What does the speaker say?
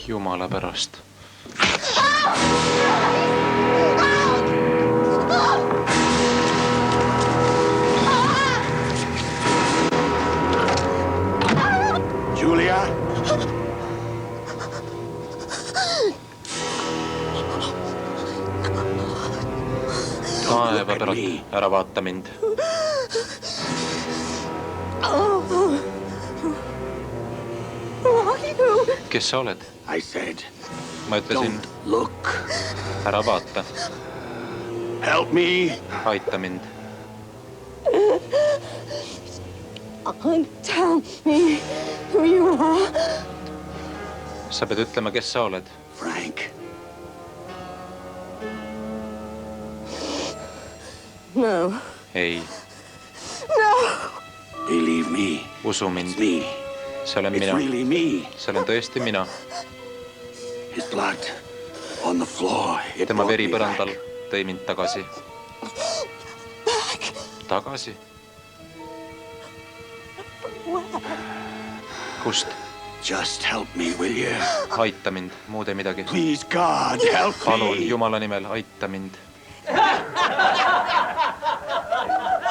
Jumala pärast. Julia? Taeva pärast, ära vaata mind. Kes sa oled? I said, Ma ütlesin, don't look. ära vaata. Help me. Aita mind. Tell me who you are. Sa pead ütlema, kes sa oled. Frank. No. Ei, No. Believe me. usu It's mind. me. See olen It's mina. really me. See olen tõesti mina. His blood on the floor. It Tema brought veri me põrandal back. tõi mind tagasi. Tagasi? Kust? Just help me, will you? Aita mind, muud ei midagi. Please, God, help Palun, me. Jumala nimel, aita mind.